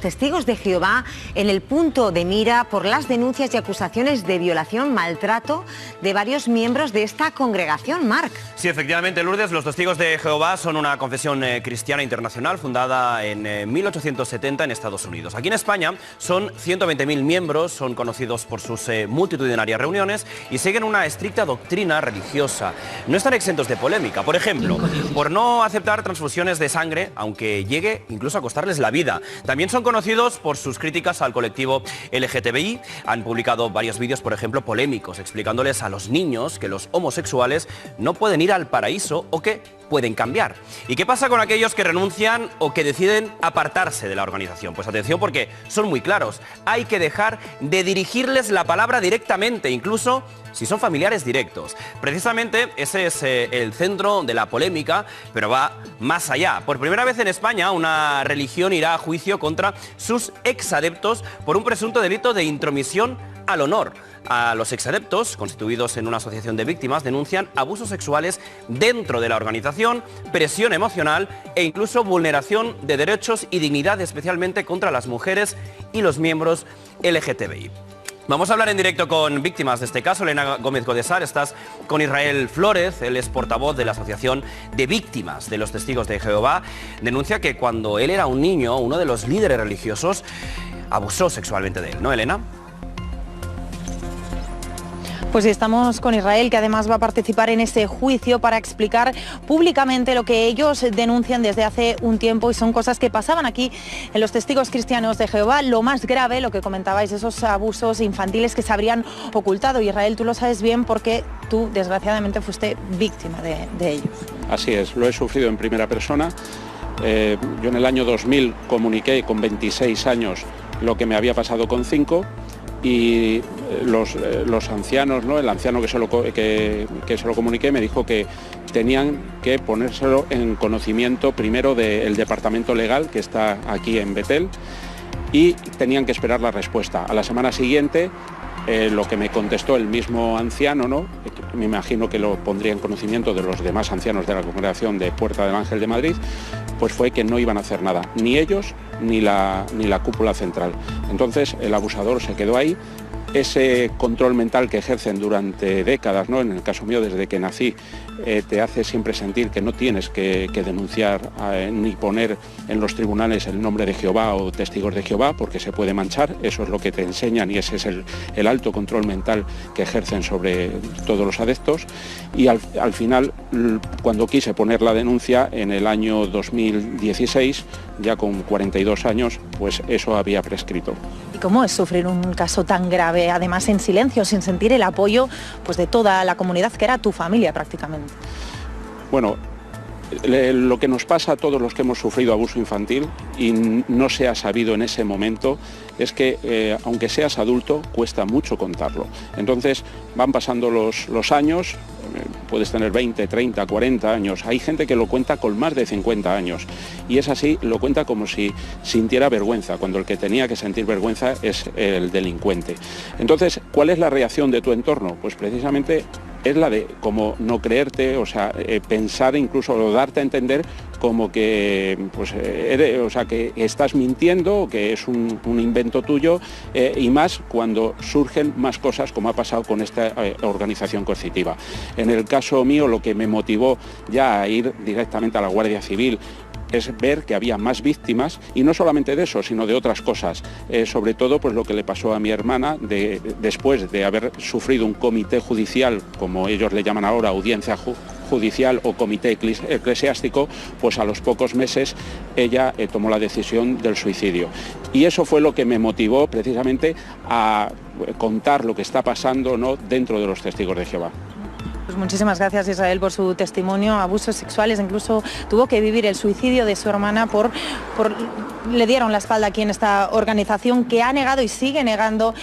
Testigos de Jehová en el punto de mira por las denuncias y acusaciones de violación, maltrato de varios miembros de esta congregación, Marc. Sí, efectivamente, Lourdes, los Testigos de Jehová son una confesión cristiana internacional fundada en 1870 en Estados Unidos. Aquí en España son 120.000 miembros, son conocidos por sus multitudinarias reuniones y siguen una estricta doctrina religiosa. No están exentos de polémica, por ejemplo, por no aceptar transfusiones de sangre, aunque llegue incluso a costarles la vida. También son conocidos por sus críticas al colectivo LGTBI. Han publicado varios vídeos, por ejemplo, polémicos, explicándoles a los niños que los homosexuales no pueden ir al paraíso o que pueden cambiar. ¿Y qué pasa con aquellos que renuncian o que deciden apartarse de la organización? Pues atención, porque son muy claros. Hay que dejar de dirigirles la palabra directamente, incluso si son familiares directos. Precisamente ese es el centro de la polémica, pero va más allá. Por primera vez en España, una religión irá a juicio contra sus exadeptos por un presunto delito de intromisión al honor. A los exadeptos, constituidos en una asociación de víctimas, denuncian abusos sexuales dentro de la organización, presión emocional e incluso vulneración de derechos y dignidad, especialmente contra las mujeres y los miembros LGTBI. Vamos a hablar en directo con víctimas de este caso. Elena Gómez Godesar, estás con Israel Flórez, él es portavoz de la Asociación de Víctimas de los Testigos de Jehová. Denuncia que cuando él era un niño, uno de los líderes religiosos abusó sexualmente de él, ¿no, Elena? Pues estamos con Israel, que además va a participar en ese juicio para explicar públicamente lo que ellos denuncian desde hace un tiempo y son cosas que pasaban aquí en los Testigos Cristianos de Jehová. Lo más grave, lo que comentabais, esos abusos infantiles que se habrían ocultado. Israel, tú lo sabes bien porque tú, desgraciadamente, fuiste víctima de ellos. Así es, lo he sufrido en primera persona. Yo en el año 2000 comuniqué con 26 años lo que me había pasado con 5. Y los ancianos, ¿no? El anciano que se lo comuniqué me dijo que tenían que ponérselo en conocimiento primero del departamento legal que está aquí en Betel y tenían que esperar la respuesta. A la semana siguiente lo que me contestó el mismo anciano, ¿no? Me imagino que lo pondría en conocimiento de los demás ancianos de la congregación de Puerta del Ángel de Madrid, pues fue que no iban a hacer nada, ni ellos ni la cúpula central. Entonces el abusador se quedó ahí. Ese control mental que ejercen durante décadas, ¿no? En el caso mío, desde que nací, te hace siempre sentir que no tienes que denunciar ni poner en los tribunales el nombre de Jehová o Testigos de Jehová, porque se puede manchar. Eso es lo que te enseñan y ese es el alto control mental que ejercen sobre todos los adeptos. Y al final, cuando quise poner la denuncia en el año 2016, ya con 42 años, pues eso había prescrito. ¿Y cómo es sufrir un caso tan grave, además en silencio, sin sentir el apoyo pues, de toda la comunidad, que era tu familia prácticamente? Bueno, lo que nos pasa a todos los que hemos sufrido abuso infantil y no se ha sabido en ese momento es que aunque seas adulto cuesta mucho contarlo. Entonces van pasando los años, puedes tener 20, 30, 40 años, hay gente que lo cuenta con más de 50 años y es así, lo cuenta como si sintiera vergüenza, cuando el que tenía que sentir vergüenza es el delincuente. Entonces, ¿cuál es la reacción de tu entorno? Pues precisamente es la de como no creerte, o sea, pensar incluso o darte a entender como que, pues, que estás mintiendo, que es un invento tuyo, y más cuando surgen más cosas como ha pasado con esta organización coercitiva. En el caso mío, lo que me motivó ya a ir directamente a la Guardia Civil es ver que había más víctimas y no solamente de eso, sino de otras cosas. Sobre todo pues lo que le pasó a mi hermana después de haber sufrido un comité judicial, como ellos le llaman ahora, audiencia judicial o comité eclesiástico, pues a los pocos meses ella tomó la decisión del suicidio. Y eso fue lo que me motivó precisamente a contar lo que está pasando, ¿no?, dentro de los Testigos de Jehová. Pues muchísimas gracias, Israel, por su testimonio. Abusos sexuales, incluso tuvo que vivir el suicidio de su hermana le dieron la espalda aquí en esta organización que ha negado y sigue negando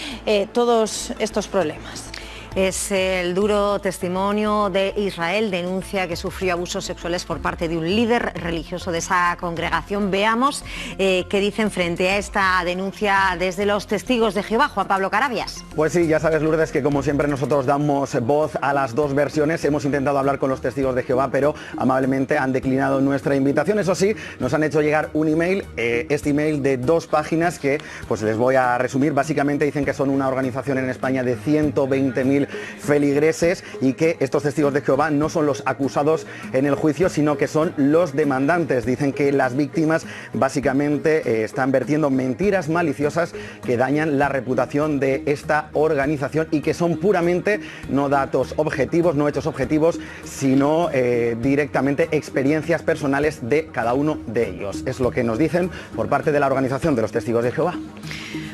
todos estos problemas. Es el duro testimonio de Israel, denuncia que sufrió abusos sexuales por parte de un líder religioso de esa congregación. Veamos qué dicen frente a esta denuncia desde los testigos de Jehová. Juan Pablo Carabias. Pues sí, ya sabes, Lourdes, que como siempre nosotros damos voz a las dos versiones. Hemos intentado hablar con los testigos de Jehová, pero amablemente han declinado nuestra invitación. Eso sí, nos han hecho llegar un email, este email de 2 páginas que pues les voy a resumir. Básicamente dicen que son una organización en España de 120.000 feligreses y que estos testigos de Jehová no son los acusados en el juicio, sino que son los demandantes. Dicen que las víctimas básicamente están vertiendo mentiras maliciosas que dañan la reputación de esta organización y que son puramente no datos objetivos, no hechos objetivos, sino directamente experiencias personales de cada uno de ellos. Es lo que nos dicen por parte de la organización de los testigos de Jehová.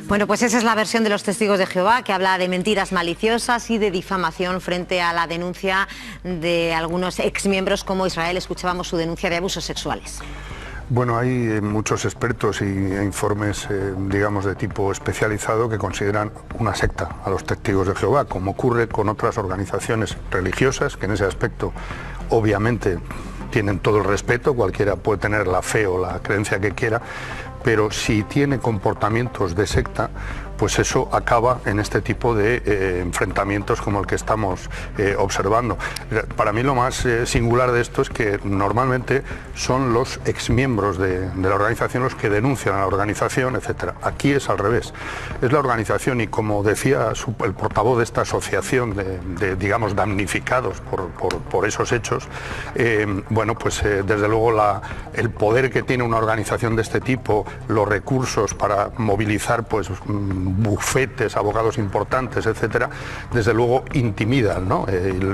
Bueno, pues esa es la versión de los testigos de Jehová, que habla de mentiras maliciosas y de difamación frente a la denuncia de algunos exmiembros como Israel. Escuchábamos su denuncia de abusos sexuales. Bueno, hay muchos expertos e informes, digamos, de tipo especializado que consideran una secta a los testigos de Jehová, como ocurre con otras organizaciones religiosas, que en ese aspecto obviamente tienen todo el respeto, cualquiera puede tener la fe o la creencia que quiera, pero si tiene comportamientos de secta, pues eso acaba en este tipo de enfrentamientos como el que estamos observando. Para mí lo más singular de esto es que normalmente son los exmiembros de la organización los que denuncian a la organización, etcétera. Aquí es al revés. Es la organización y, como decía el portavoz de esta asociación de digamos, damnificados por esos hechos, bueno, pues desde luego el poder que tiene una organización de este tipo, los recursos para movilizar pues bufetes, abogados importantes, etcétera, desde luego intimidan, ¿no?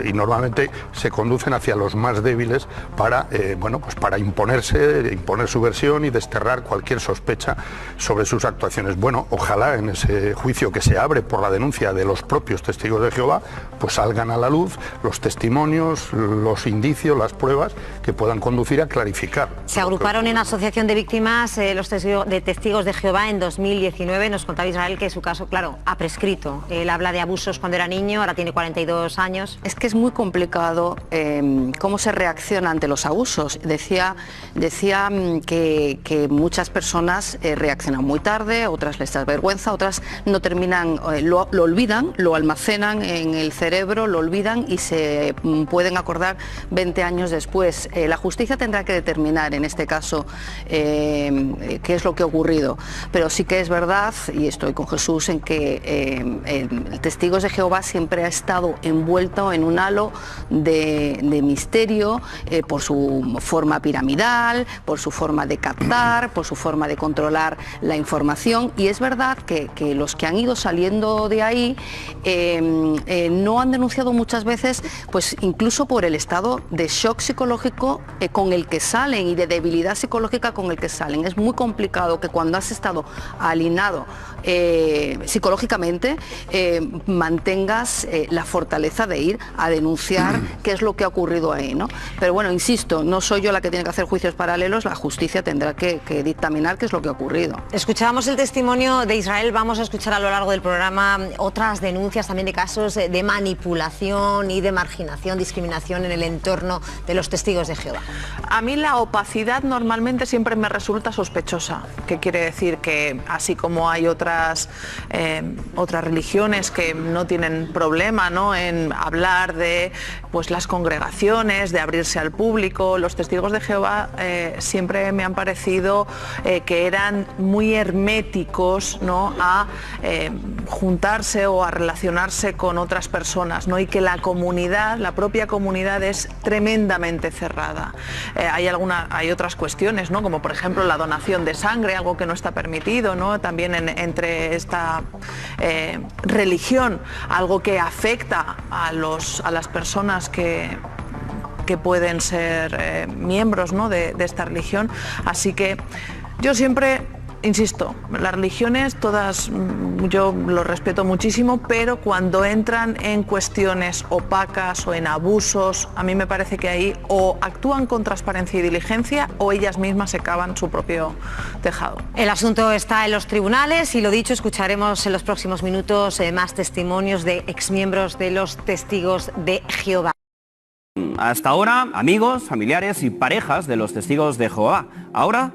Y normalmente se conducen hacia los más débiles para, bueno, pues para imponer su versión y desterrar cualquier sospecha sobre sus actuaciones. Bueno, ojalá en ese juicio que se abre por la denuncia de los propios testigos de Jehová, pues salgan a la luz los testimonios, los indicios, las pruebas que puedan conducir a clarificar. Se agruparon en asociación de víctimas los testigos de Jehová en 2019. Nos contaba Israel que su caso, claro, ha prescrito. Él habla de abusos cuando era niño, ahora tiene 42 años. Es que es muy complicado cómo se reacciona ante los abusos. Decía que muchas personas reaccionan muy tarde, otras les da vergüenza, otras no terminan, lo olvidan, lo almacenan en el cerebro, lo olvidan y se pueden acordar 20 años después. La justicia tendrá que determinar en este caso qué es lo que ha ocurrido, pero sí que es verdad, y estoy con Jesús, en que Testigos de Jehová siempre ha estado envuelto en un halo de misterio por su forma piramidal, por su forma de captar, por su forma de controlar la información, y es verdad que los que han ido saliendo de ahí no han denunciado muchas veces, pues incluso por el estado de shock psicológico con el que salen y de debilidad psicológica con el que salen. Es muy complicado que cuando has estado alienado psicológicamente mantengas la fortaleza de ir a denunciar qué es lo que ha ocurrido ahí, ¿no? Pero bueno, insisto, no soy yo la que tiene que hacer juicios paralelos, la justicia tendrá que dictaminar qué es lo que ha ocurrido. Escuchábamos el testimonio de Israel, vamos a escuchar a lo largo del programa otras denuncias también de casos de manipulación y de marginación, discriminación en el entorno de los testigos de Jehová. A mí la opacidad normalmente siempre me resulta sospechosa, que quiere decir que así como hay otras religiones que no tienen problema, ¿no?, en hablar de pues las congregaciones, de abrirse al público, los testigos de Jehová siempre me han parecido que eran muy herméticos, ¿no?, a juntarse o a relacionarse con otras personas, ¿no?, y que la propia comunidad es tremendamente cerrada. Hay otras cuestiones, ¿no?, como por ejemplo la donación de sangre, algo que no está permitido, ¿no?, también entre esta religión, algo que afecta a las personas que pueden ser miembros, ¿no?, de esta religión. Así que yo siempre insisto, las religiones todas yo lo respeto muchísimo, pero cuando entran en cuestiones opacas o en abusos, a mí me parece que ahí o actúan con transparencia y diligencia o ellas mismas se cavan su propio tejado. El asunto está en los tribunales y lo dicho, escucharemos en los próximos minutos más testimonios de exmiembros de los Testigos de Jehová. Hasta ahora, amigos, familiares y parejas de los Testigos de Jehová. Ahora,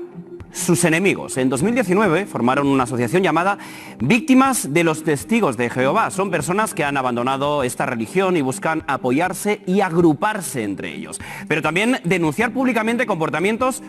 sus enemigos. En 2019 formaron una asociación llamada Víctimas de los Testigos de Jehová. Son personas que han abandonado esta religión y buscan apoyarse y agruparse entre ellos. Pero también denunciar públicamente comportamientos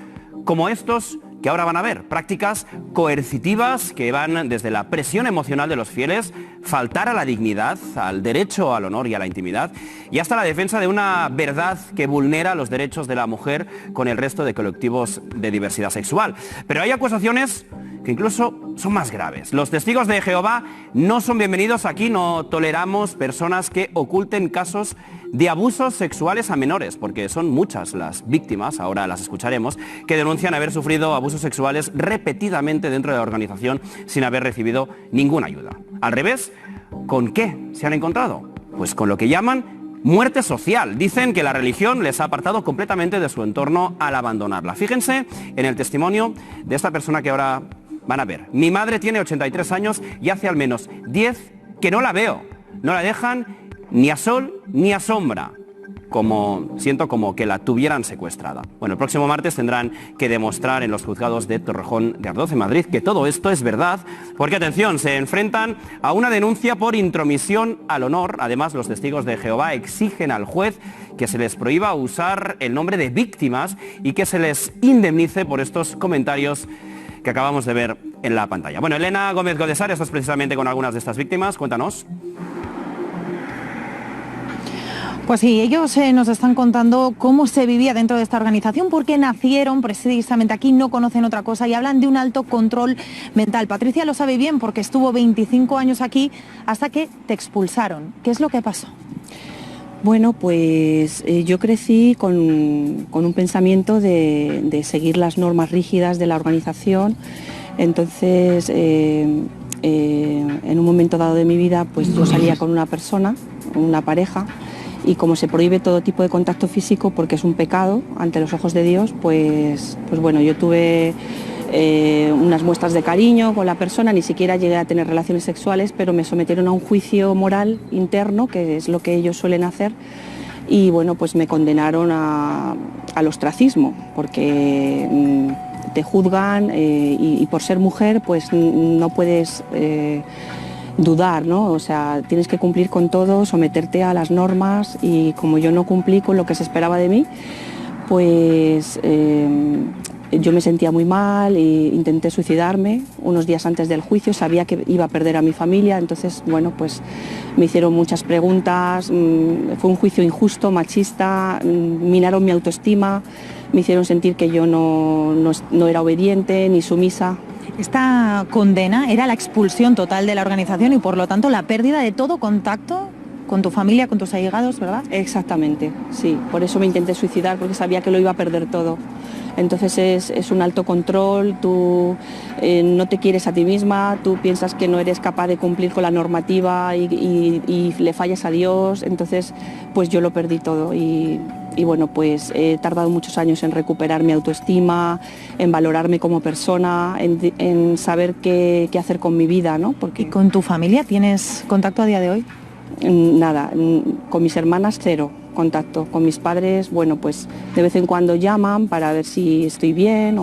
como estos que ahora van a ver, prácticas coercitivas que van desde la presión emocional de los fieles, faltar a la dignidad, al derecho al honor y a la intimidad, y hasta la defensa de una verdad que vulnera los derechos de la mujer con el resto de colectivos de diversidad sexual. Pero hay acusaciones que incluso son más graves. Los Testigos de Jehová no son bienvenidos aquí, no toleramos personas que oculten casos de abusos sexuales a menores, porque son muchas las víctimas, ahora las escucharemos, que denuncian haber sufrido abusos sexuales repetidamente dentro de la organización sin haber recibido ninguna ayuda. Al revés, ¿con qué se han encontrado? Pues con lo que llaman muerte social. Dicen que la religión les ha apartado completamente de su entorno al abandonarla. Fíjense en el testimonio de esta persona que ahora van a ver. Mi madre tiene 83 años y hace al menos 10 que no la veo. No la dejan ni a sol ni a sombra. Siento como que la tuvieran secuestrada. Bueno, el próximo martes tendrán que demostrar en los juzgados de Torrejón de Ardoz en Madrid que todo esto es verdad, porque atención, se enfrentan a una denuncia por intromisión al honor. Además, los Testigos de Jehová exigen al juez que se les prohíba usar el nombre de víctimas y que se les indemnice por estos comentarios que acabamos de ver en la pantalla. Bueno, Elena Gómez Godesar, estás precisamente con algunas de estas víctimas, cuéntanos. Pues sí, ellos nos están contando cómo se vivía dentro de esta organización, porque nacieron precisamente aquí, no conocen otra cosa y hablan de un alto control mental. Patricia lo sabe bien porque estuvo 25 años aquí hasta que te expulsaron. ¿Qué es lo que pasó? Bueno, pues yo crecí con un pensamiento de seguir las normas rígidas de la organización. Entonces, en un momento dado de mi vida, pues yo salía con una persona, una pareja, y como se prohíbe todo tipo de contacto físico porque es un pecado ante los ojos de Dios, pues bueno, yo tuve unas muestras de cariño con la persona, ni siquiera llegué a tener relaciones sexuales, pero me sometieron a un juicio moral interno, que es lo que ellos suelen hacer, y bueno, pues me condenaron al ostracismo, porque te juzgan y por ser mujer pues no puedes dudar, ¿no? O sea, tienes que cumplir con todo, someterte a las normas, y como yo no cumplí con lo que se esperaba de mí, pues yo me sentía muy mal e intenté suicidarme unos días antes del juicio. Sabía que iba a perder a mi familia, entonces bueno, pues me hicieron muchas preguntas, fue un juicio injusto, machista, minaron mi autoestima, me hicieron sentir que yo no era obediente ni sumisa. Esta condena era la expulsión total de la organización y por lo tanto la pérdida de todo contacto con tu familia, con tus allegados, ¿verdad? Exactamente, sí. Por eso me intenté suicidar, porque sabía que lo iba a perder todo. Entonces es un alto control, tú no te quieres a ti misma, tú piensas que no eres capaz de cumplir con la normativa y le fallas a Dios. Entonces pues yo lo perdí todo y bueno, pues he tardado muchos años en recuperar mi autoestima, en valorarme como persona, en saber qué hacer con mi vida, ¿no? ¿Y con tu familia tienes contacto a día de hoy? Nada, con mis hermanas cero contacto. Con mis padres, bueno, pues de vez en cuando llaman para ver si estoy bien,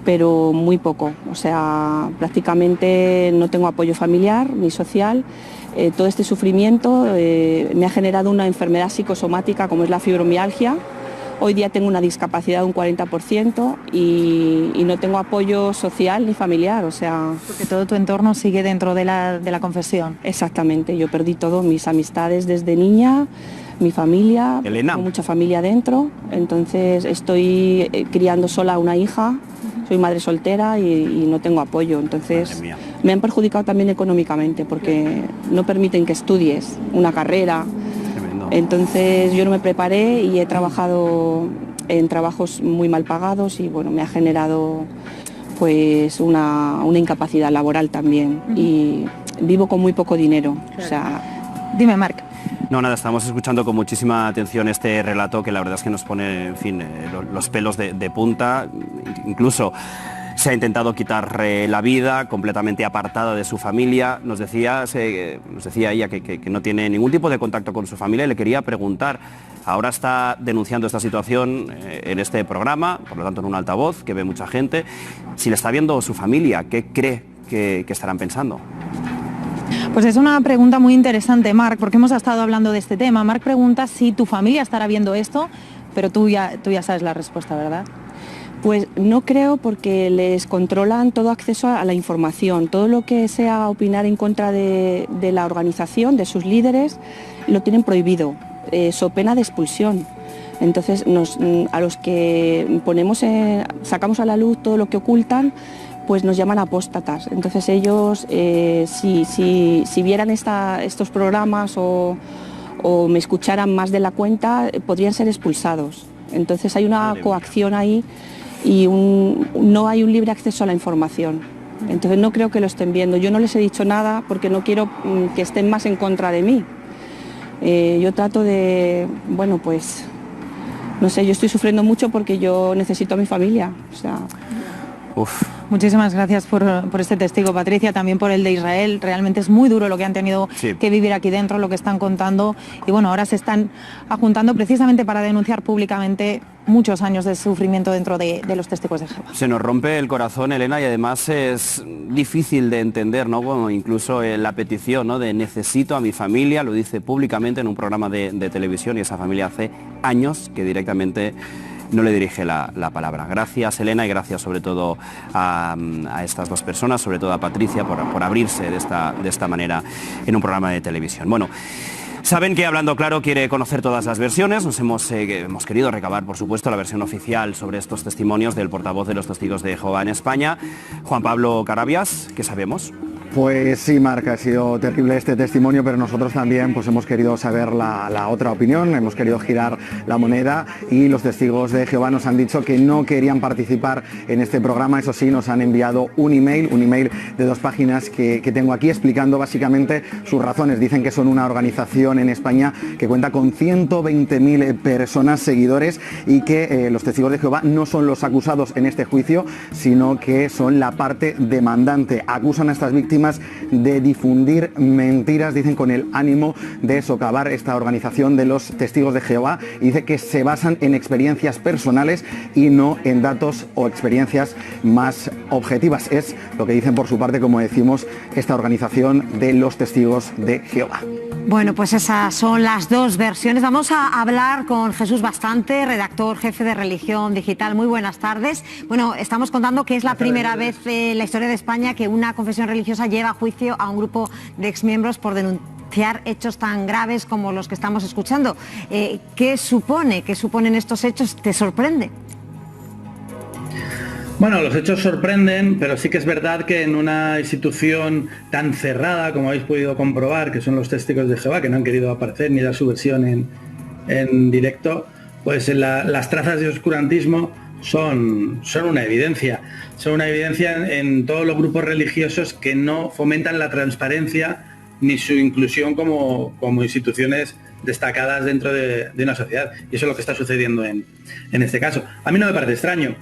pero muy poco. O sea, prácticamente no tengo apoyo familiar ni social. Todo este sufrimiento me ha generado una enfermedad psicosomática como es la fibromialgia. Hoy día tengo una discapacidad de un 40% y no tengo apoyo social ni familiar, o sea... Porque todo tu entorno sigue dentro de la confesión. Exactamente, yo perdí todo, mis amistades desde niña, mi familia, Elena. Tengo mucha familia dentro, entonces estoy criando sola a una hija, soy madre soltera y no tengo apoyo, entonces me han perjudicado también económicamente porque no permiten que estudies una carrera. Entonces yo no me preparé y he trabajado en trabajos muy mal pagados y bueno, me ha generado pues una incapacidad laboral también, y vivo con muy poco dinero. O sea, dime, Marc. No, nada, estamos escuchando con muchísima atención este relato que la verdad es que nos pone, en fin, los pelos de punta. Incluso se ha intentado quitar la vida, completamente apartada de su familia. Nos decía ella que no tiene ningún tipo de contacto con su familia, y le quería preguntar, ahora está denunciando esta situación en este programa, por lo tanto en un altavoz que ve mucha gente, si le está viendo su familia, ¿qué cree que estarán pensando? Pues es una pregunta muy interesante, Marc, porque hemos estado hablando de este tema. Marc pregunta si tu familia estará viendo esto, pero tú ya sabes la respuesta, ¿verdad? Pues no creo, porque les controlan todo acceso a la información. Todo lo que sea opinar en contra de la organización, de sus líderes, lo tienen prohibido, so pena de expulsión. Entonces a los que sacamos a la luz todo lo que ocultan, pues nos llaman apóstatas. Entonces ellos, si vieran estos programas o me escucharan más de la cuenta, podrían ser expulsados. Entonces hay una coacción ahí y no hay un libre acceso a la información. Entonces no creo que lo estén viendo. Yo no les he dicho nada porque no quiero que estén más en contra de mí. Yo trato de, bueno, pues, no sé, yo estoy sufriendo mucho porque yo necesito a mi familia. O sea, Uf. Muchísimas gracias por este testigo, Patricia, también por el de Israel. Realmente es muy duro lo que han tenido que vivir aquí dentro, lo que están contando. Y bueno, ahora se están juntando precisamente para denunciar públicamente muchos años de sufrimiento dentro de los testigos de Jehová. Se nos rompe el corazón, Elena, y además es difícil de entender, ¿no? Bueno, incluso la petición, ¿no?, de necesito a mi familia, lo dice públicamente en un programa de televisión, y esa familia hace años que directamente no le dirige la palabra. Gracias, Elena, y gracias sobre todo a estas dos personas, sobre todo a Patricia, por abrirse de esta manera en un programa de televisión. Bueno, saben que Hablando Claro quiere conocer todas las versiones. Hemos querido recabar, por supuesto, la versión oficial sobre estos testimonios del portavoz de los Testigos de Jehová en España, Juan Pablo Carabias. ¿Qué sabemos? Pues sí, Marc, ha sido terrible este testimonio, pero nosotros también pues hemos querido saber la otra opinión, hemos querido girar la moneda, y los testigos de Jehová nos han dicho que no querían participar en este programa. Eso sí, nos han enviado un email de 2 páginas que tengo aquí, explicando básicamente sus razones. Dicen que son una organización en España que cuenta con 120.000 personas, seguidores, y que los testigos de Jehová no son los acusados en este juicio, sino que son la parte demandante. Acusan a estas víctimas de difundir mentiras, dicen, con el ánimo de socavar esta organización de los Testigos de Jehová, y dice que se basan en experiencias personales y no en datos o experiencias más objetivas. Es lo que dicen por su parte, como decimos, esta organización de los Testigos de Jehová. Bueno, pues esas son las dos versiones. Vamos a hablar con Jesús Bastante, redactor jefe de Religión Digital. Muy buenas tardes. Bueno, estamos contando que es la primera vez en la historia de España que una confesión religiosa lleva a juicio a un grupo de exmiembros por denunciar hechos tan graves como los que estamos escuchando. ¿Qué suponen estos hechos? ¿Te sorprende? Bueno, los hechos sorprenden, pero sí que es verdad que en una institución tan cerrada, como habéis podido comprobar, que son los Testigos de Jehová, que no han querido aparecer ni dar su versión en directo, pues las trazas de oscurantismo son una evidencia. Son una evidencia en todos los grupos religiosos que no fomentan la transparencia ni su inclusión como instituciones destacadas dentro de una sociedad. Y eso es lo que está sucediendo en este caso. A mí no me parece extraño.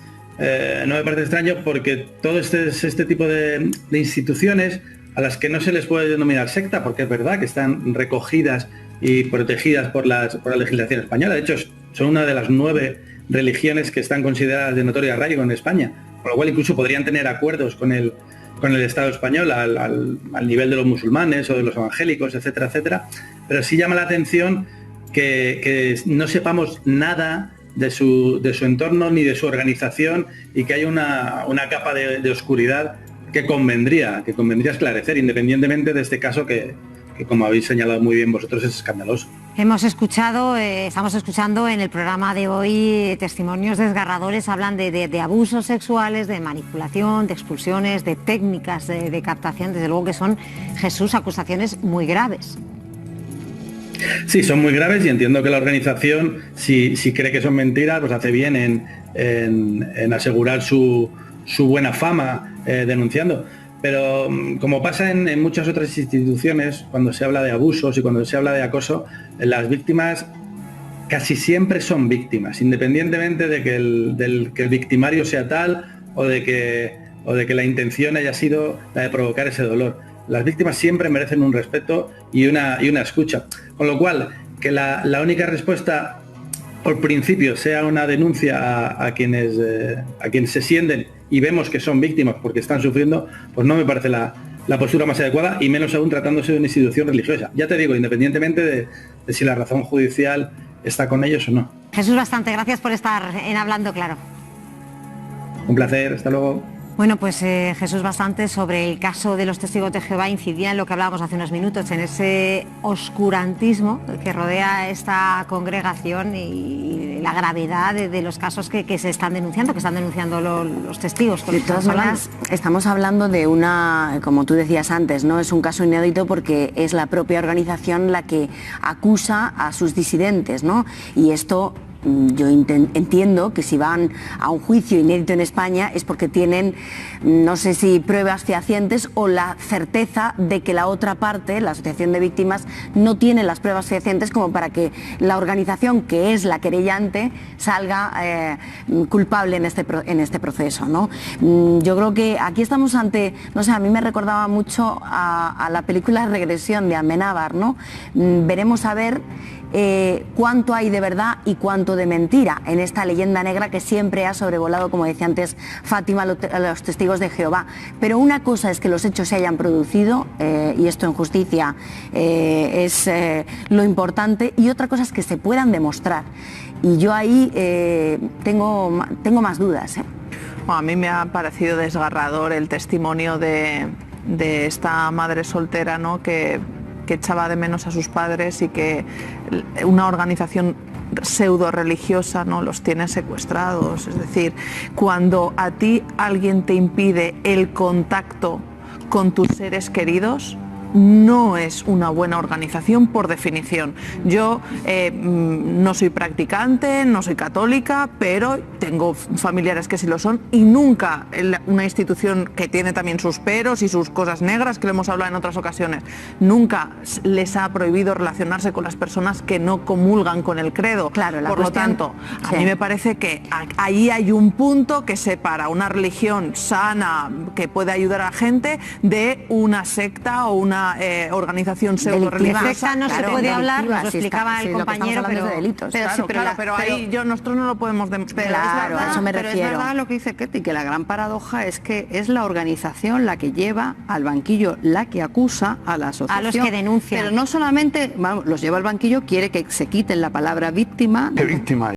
No me parece extraño porque todo este tipo de instituciones, a las que no se les puede denominar secta, porque es verdad que están recogidas y protegidas por la legislación española. De hecho, son una de las 9 religiones que están consideradas de notorio arraigo en España, por lo cual incluso podrían tener acuerdos con el Estado español al nivel de los musulmanes o de los evangélicos, etcétera, etcétera. Pero sí llama la atención que no sepamos nada de su entorno ni de su organización, y que hay una capa de oscuridad que convendría esclarecer, independientemente de este caso que, como habéis señalado muy bien vosotros, es escandaloso. Estamos escuchando en el programa de hoy testimonios desgarradores. Hablan de abusos sexuales, de manipulación, de expulsiones, de técnicas de captación. Desde luego que son, Jesús, acusaciones muy graves. Sí, son muy graves, y entiendo que la organización, si cree que son mentiras, pues hace bien en asegurar su su buena fama denunciando. Pero como pasa en muchas otras instituciones, cuando se habla de abusos y cuando se habla de acoso, las víctimas casi siempre son víctimas, independientemente de que el victimario sea tal o de que la intención haya sido la de provocar ese dolor. Las víctimas siempre merecen un respeto y una escucha. Con lo cual, que la única respuesta por principio sea una denuncia a quienes se sienten y vemos que son víctimas porque están sufriendo, pues no me parece la postura más adecuada, y menos aún tratándose de una institución religiosa. Ya te digo, independientemente de si la razón judicial está con ellos o no. Jesús Bastante, gracias por estar en Hablando Claro. Un placer, hasta luego. Bueno, pues Jesús Bastante, sobre el caso de los testigos de Jehová, incidía en lo que hablábamos hace unos minutos, en ese oscurantismo que rodea esta congregación y la gravedad de los casos que se están denunciando, los testigos. De todas maneras, estamos hablando de una, como tú decías antes, ¿no? Es un caso inédito porque es la propia organización la que acusa a sus disidentes, ¿no? Y esto... Yo entiendo que si van a un juicio inédito en España es porque tienen, no sé si pruebas fehacientes o la certeza de que la otra parte, la asociación de víctimas, no tiene las pruebas fehacientes como para que la organización, que es la querellante, salga culpable en este proceso, ¿no? Yo creo que aquí estamos ante, no sé, a mí me recordaba mucho a la película Regresión de Amenábar, ¿no? Veremos a ver cuánto hay de verdad y cuánto de mentira en esta leyenda negra que siempre ha sobrevolado, como decía antes Fátima, a los testigos de Jehová. Pero una cosa es que los hechos se hayan producido, y esto en justicia es lo importante, y otra cosa es que se puedan demostrar. Y yo ahí tengo más dudas. Bueno, a mí me ha parecido desgarrador el testimonio de esta madre soltera, ¿no? que echaba de menos a sus padres y que una organización pseudo religiosa, ¿no?, los tiene secuestrados. Es decir, cuando a ti alguien te impide el contacto con tus seres queridos, no es una buena organización por definición. Yo no soy practicante, no soy católica, pero tengo familiares que sí lo son, y nunca una institución que tiene también sus peros y sus cosas negras, que lo hemos hablado en otras ocasiones, nunca les ha prohibido relacionarse con las personas que no comulgan con el credo. Claro, por lo tanto, a mí me parece que ahí hay un punto que separa una religión sana que puede ayudar a la gente de una secta o una organización pseudo religiosa. No se puede hablar, nos lo explicaba el compañero, pero ahí nosotros no lo podemos demostrar. Claro, a eso me refiero. Pero es verdad lo que dice Ketty, que la gran paradoja es que es la organización la que lleva al banquillo, la que acusa a la asociación. A los que denuncian. Pero no solamente los lleva al banquillo, quiere que se quiten la palabra víctima. ¿Qué víctima?